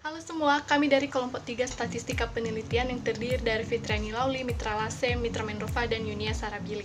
Halo semua, kami dari kelompok 3 Statistika Penelitian yang terdiri dari Fitriani Lauli, Mitra Lasem, Mitra Menrova, dan Yunia Sarabili.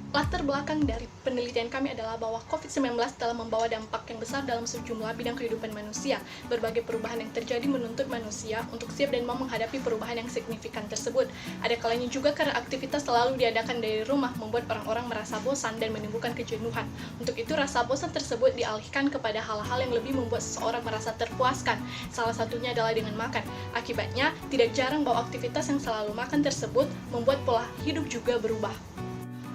Latar belakang dari penelitian kami adalah bahwa COVID-19 telah membawa dampak yang besar dalam sejumlah bidang kehidupan manusia. Berbagai perubahan yang terjadi menuntut manusia untuk siap dan mau menghadapi perubahan yang signifikan tersebut. Ada kalanya juga karena aktivitas selalu diadakan dari rumah membuat orang-orang merasa bosan dan menimbulkan kejenuhan. Untuk itu rasa bosan tersebut dialihkan kepada hal-hal yang lebih membuat seseorang merasa terpuaskan. Salah satunya adalah dengan makan. Akibatnya, tidak jarang bahwa aktivitas yang selalu makan tersebut membuat pola hidup juga berubah.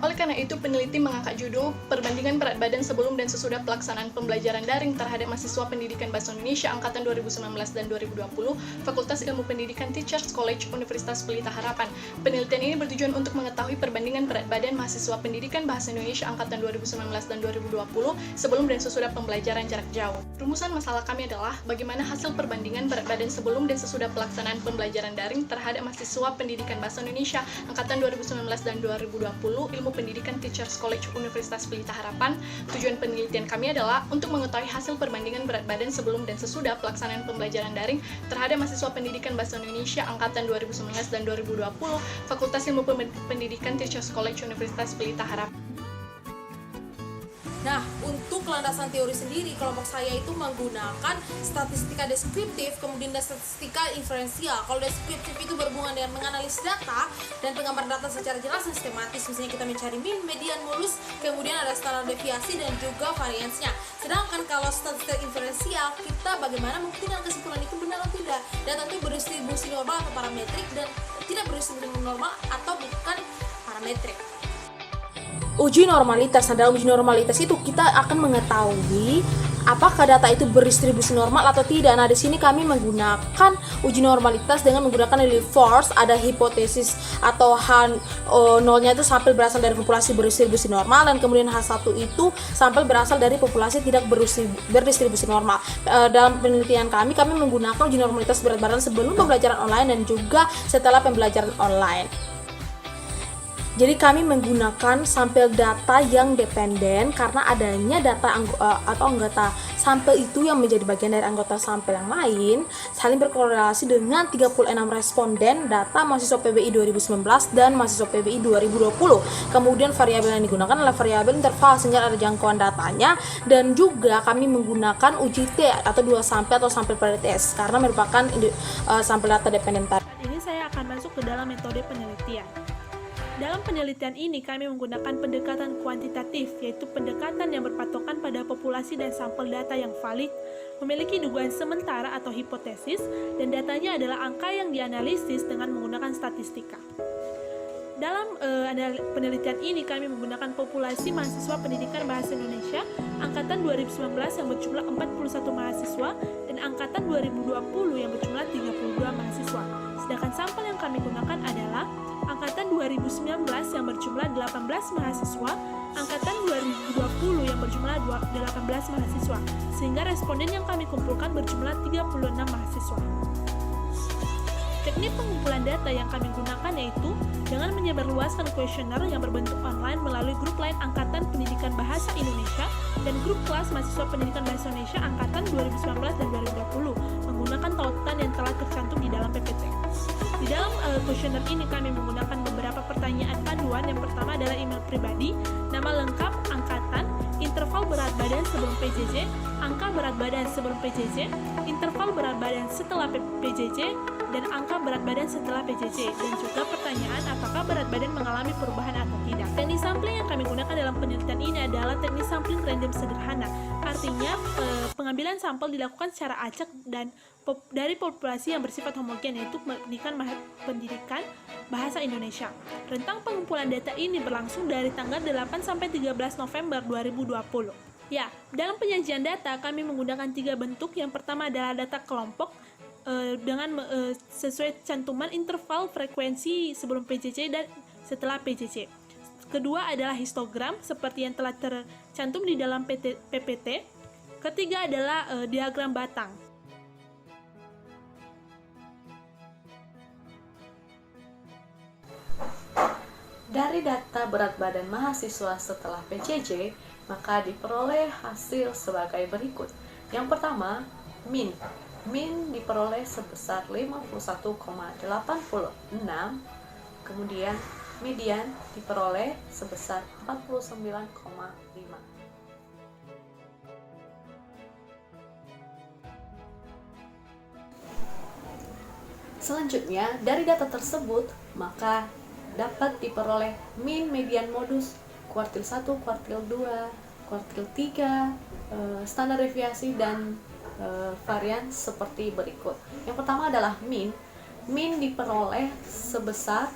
Oleh karena itu, peneliti mengangkat judul Perbandingan Berat Badan Sebelum dan Sesudah Pelaksanaan Pembelajaran Daring terhadap Mahasiswa Pendidikan Bahasa Indonesia Angkatan 2019 dan 2020, Fakultas Ilmu Pendidikan Teachers College Universitas Pelita Harapan. Penelitian ini bertujuan untuk mengetahui perbandingan berat badan mahasiswa pendidikan Bahasa Indonesia Angkatan 2019 dan 2020 sebelum dan sesudah pembelajaran jarak jauh. Rumusan masalah kami adalah bagaimana hasil perbandingan berat badan sebelum dan sesudah pelaksanaan pembelajaran daring terhadap mahasiswa pendidikan Bahasa Indonesia Angkatan 2019 dan 2020 Ilmu Pendidikan Teachers College Universitas Pelita Harapan. Tujuan penelitian kami adalah untuk mengetahui hasil perbandingan berat badan sebelum dan sesudah pelaksanaan pembelajaran daring terhadap mahasiswa pendidikan Bahasa Indonesia Angkatan 2019 dan 2020 Fakultas Ilmu Pendidikan Teachers College Universitas Pelita Harapan. Nah, untuk landasan teori sendiri, kelompok saya itu menggunakan statistika deskriptif, kemudian statistika inferensial. Kalau deskriptif itu berhubungan dengan menganalisis data dan penggambaran data secara jelas dan sistematis. Misalnya kita mencari mean, median, mulus, kemudian ada standar deviasi dan juga variansnya. Sedangkan kalau statistika inferensial, kita bagaimana membuktikan kesimpulan itu benar atau tidak. Data itu berdistribusi normal atau parametrik dan tidak berdistribusi normal atau bukan parametrik. Uji normalitas. Nah, dalam uji normalitas itu kita akan mengetahui apakah data itu berdistribusi normal atau tidak. Nah, di sini kami menggunakan uji normalitas dengan menggunakan nilai force, ada hipotesis atau nolnya itu sampel berasal dari populasi berdistribusi normal, dan kemudian H1 itu sampel berasal dari populasi tidak berdistribusi normal. Dalam penelitian kami menggunakan uji normalitas berat badan sebelum pembelajaran online dan juga setelah pembelajaran online. Jadi kami menggunakan sampel data yang dependen karena adanya data atau anggota sampel itu yang menjadi bagian dari anggota sampel yang lain saling berkorelasi dengan 36 responden data mahasiswa PBI 2019 dan mahasiswa PBI 2020. Kemudian variabel yang digunakan adalah variabel interval sehingga ada jangkauan datanya, dan juga kami menggunakan uji T atau dua sampel atau sampel paritas karena merupakan sampel data dependen. Ini saya akan masuk ke dalam metode penelitian. Dalam penelitian ini kami menggunakan pendekatan kuantitatif, yaitu pendekatan yang berpatokan pada populasi dan sampel data yang valid, memiliki dugaan sementara atau hipotesis, dan datanya adalah angka yang dianalisis dengan menggunakan statistika. Dalam penelitian ini kami menggunakan populasi mahasiswa pendidikan Bahasa Indonesia angkatan 2019 yang berjumlah 41 mahasiswa dan angkatan 2020 yang berjumlah 32 mahasiswa. Sedangkan sampel yang kami gunakan adalah angkatan 2019 yang berjumlah 18 mahasiswa, angkatan 2020 yang berjumlah 18 mahasiswa, sehingga responden yang kami kumpulkan berjumlah 36 mahasiswa. Teknik pengumpulan data yang kami gunakan yaitu dengan menyebarluaskan kuesioner yang berbentuk online melalui grup lain Angkatan Pendidikan Bahasa Indonesia dan grup kelas mahasiswa pendidikan Bahasa Indonesia Angkatan 2019 dan 2020 menggunakan tautan yang telah tercantum di dalam PPT. Di dalam kuesioner ini kami menggunakan beberapa pertanyaan panduan. Yang pertama adalah email pribadi, nama lengkap, angkatan, interval berat badan sebelum PJJ, angka berat badan sebelum PJJ, interval berat badan setelah PJJ, dan angka berat badan setelah PJJ, dan juga pertanyaan apakah berat badan mengalami perubahan atau tidak. Teknik sampling yang kami gunakan dalam penelitian ini adalah teknik sampling random sederhana. Artinya pengambilan sampel dilakukan secara acak dan dari populasi yang bersifat homogen, yaitu pendidikan Bahasa Indonesia. Rentang pengumpulan data ini berlangsung dari tanggal 8 sampai 13 November 2020. Ya, dalam penyajian data kami menggunakan 3 bentuk. Yang pertama adalah data kelompok dengan sesuai cantuman interval frekuensi sebelum PJJ dan setelah PJJ. Kedua adalah histogram seperti yang telah tercantum di dalam PPT. Ketiga adalah diagram batang. Dari data berat badan mahasiswa setelah PJJ, maka diperoleh hasil sebagai berikut. Yang pertama, min. min diperoleh sebesar 51,86, kemudian median diperoleh sebesar 49,5. Selanjutnya, dari data tersebut, maka dapat diperoleh min, median, modus, kuartil 1, kuartil 2, kuartil 3, standar deviasi, dan varian seperti berikut. Yang pertama adalah min. Min diperoleh sebesar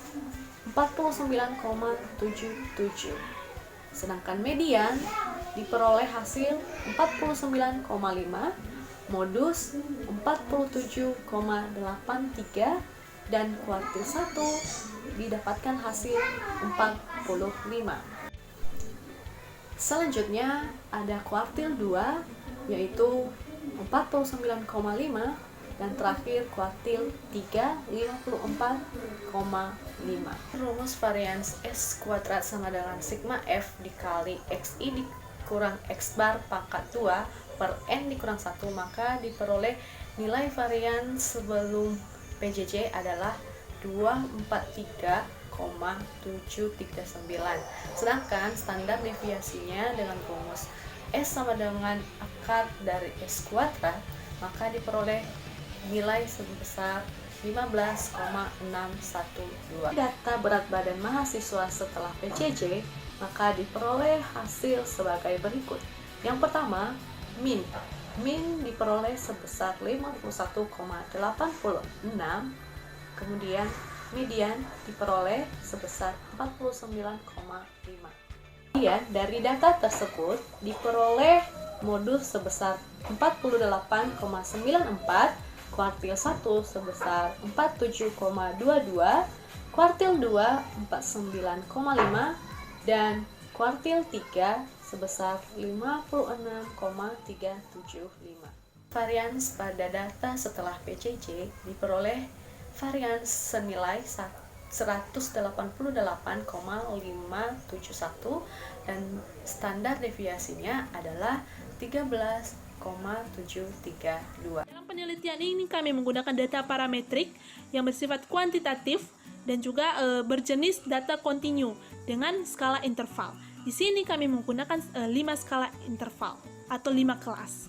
49,77. Sedangkan median diperoleh hasil 49,5, modus 47,83, dan kuartil 1 didapatkan hasil 45. Selanjutnya ada kuartil 2 yaitu 49,5, dan terakhir kuartil 3 54,5. Rumus varians S kuadrat sama dengan sigma F dikali XI dikurang X bar pangkat 2 per N dikurang 1, maka diperoleh nilai varian sebelum PJJ adalah 243,739. Sedangkan standar deviasinya dengan rumus S sama dengan akar dari S kuadrat, maka diperoleh nilai sebesar 15,612. Data berat badan mahasiswa setelah PJJ, maka diperoleh hasil sebagai berikut. Yang pertama, min diperoleh sebesar 51,86, kemudian median diperoleh sebesar 49,5. Kemudian dari data tersebut diperoleh modus sebesar 48,94, kuartil 1 sebesar 47,22, kuartil 2 49,5, dan kuartil 3 sebesar 56,375. Varians pada data setelah PJJ diperoleh varians senilai 188,571 dan standar deviasinya adalah 13,732. Dalam penelitian ini kami menggunakan data parametrik yang bersifat kuantitatif dan juga berjenis data kontinu dengan skala interval. Di sini kami menggunakan 5 skala interval atau 5 kelas.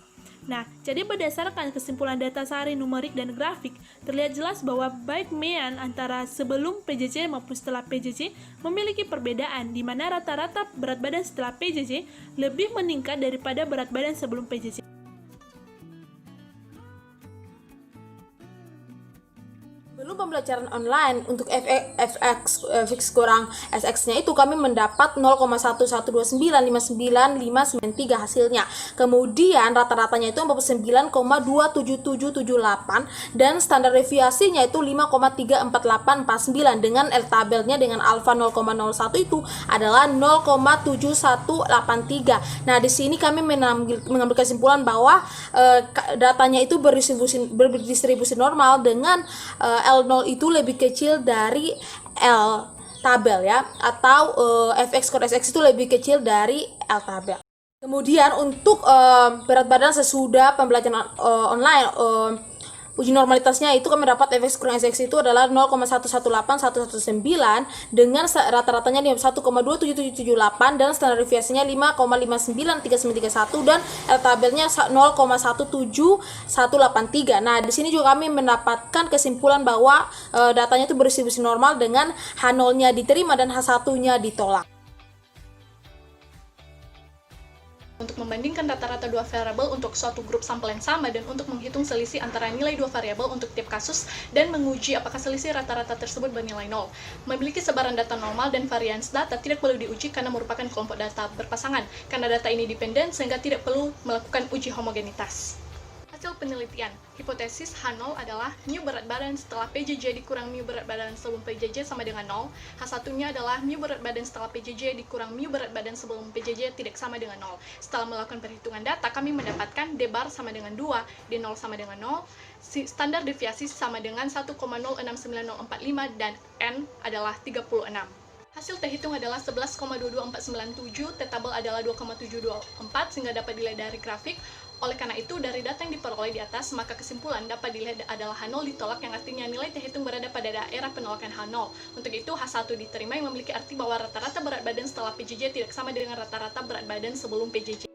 Nah, jadi berdasarkan kesimpulan data sehari numerik dan grafik, terlihat jelas bahwa baik mean antara sebelum PJJ maupun setelah PJJ memiliki perbedaan, di mana rata-rata berat badan setelah PJJ lebih meningkat daripada berat badan sebelum PJJ. Belum pembelajaran online untuk fx kurang sx-nya itu kami mendapat 0,112959593 hasilnya. Kemudian rata-ratanya itu 49,27778 dan standar deviasinya itu 5,34849 dengan L tabelnya dengan alfa 0,01 itu adalah 0,7183. Nah, di sini kami mengambil kesimpulan bahwa datanya itu berdistribusi normal dengan L0 itu lebih kecil dari L tabel ya, atau fx kurang sx itu lebih kecil dari L tabel. Kemudian untuk berat badan sesudah pembelajaran online, uji normalitasnya itu kami dapat fx kurang sx itu adalah 0,118119 dengan rata-ratanya 1,27778 dan standar deviasinya 5,593931 dan L tabelnya 0,17183. Nah, di sini juga kami mendapatkan kesimpulan bahwa datanya itu berdistribusi normal dengan H0-nya diterima dan H1-nya ditolak. Untuk membandingkan rata-rata dua variabel untuk suatu grup sampel yang sama dan untuk menghitung selisih antara nilai dua variabel untuk tiap kasus dan menguji apakah selisih rata-rata tersebut bernilai 0. Memiliki sebaran data normal dan varians data tidak perlu diuji karena merupakan kelompok data berpasangan. Karena data ini dependen sehingga tidak perlu melakukan uji homogenitas. Hasil penelitian, hipotesis H0 adalah mu berat badan setelah PJJ dikurang mu berat badan sebelum PJJ sama dengan 0. H1-nya adalah mu berat badan setelah PJJ dikurang mu berat badan sebelum PJJ tidak sama dengan 0. Setelah melakukan perhitungan data, kami mendapatkan D bar sama dengan 2, D0 sama dengan 0, standar deviasi sama dengan 1,069045 dan N adalah 36. Hasil terhitung adalah 11,22497, T tabel adalah 2,724 sehingga dapat dilihat dari grafik. Oleh karena itu, dari data yang diperoleh di atas, maka kesimpulan dapat dilihat adalah H0 ditolak yang artinya nilai terhitung berada pada daerah penolakan H0. Untuk itu, H1 diterima yang memiliki arti bahwa rata-rata berat badan setelah PJJ tidak sama dengan rata-rata berat badan sebelum PJJ.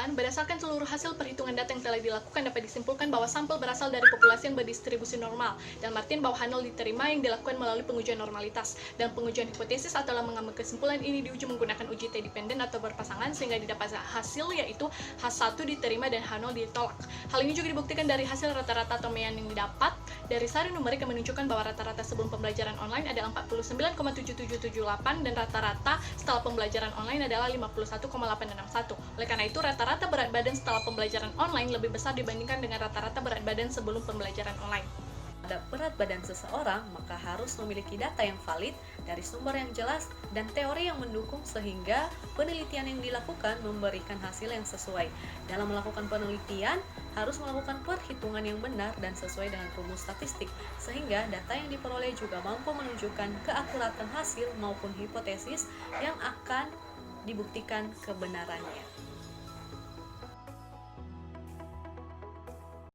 Berdasarkan seluruh hasil perhitungan data yang telah dilakukan dapat disimpulkan bahwa sampel berasal dari populasi yang berdistribusi normal, dan artian bahwa H0 diterima yang dilakukan melalui pengujian normalitas, dan pengujian hipotesis adalah mengambil kesimpulan ini diuji menggunakan uji T-dependent atau berpasangan sehingga didapat hasil yaitu H1 diterima dan H0 ditolak. Hal ini juga dibuktikan dari hasil rata-rata atau mean yang didapat dari sari numerik yang menunjukkan bahwa rata-rata sebelum pembelajaran online adalah 49,7778 dan rata-rata setelah pembelajaran online adalah 51,861. Oleh karena itu, rata-rata berat badan setelah pembelajaran online lebih besar dibandingkan dengan rata-rata berat badan sebelum pembelajaran online. Pada berat badan seseorang, maka harus memiliki data yang valid dari sumber yang jelas dan teori yang mendukung sehingga penelitian yang dilakukan memberikan hasil yang sesuai. Dalam melakukan penelitian, harus melakukan perhitungan yang benar dan sesuai dengan rumus statistik, sehingga data yang diperoleh juga mampu menunjukkan keakuratan hasil maupun hipotesis yang akan dibuktikan kebenarannya.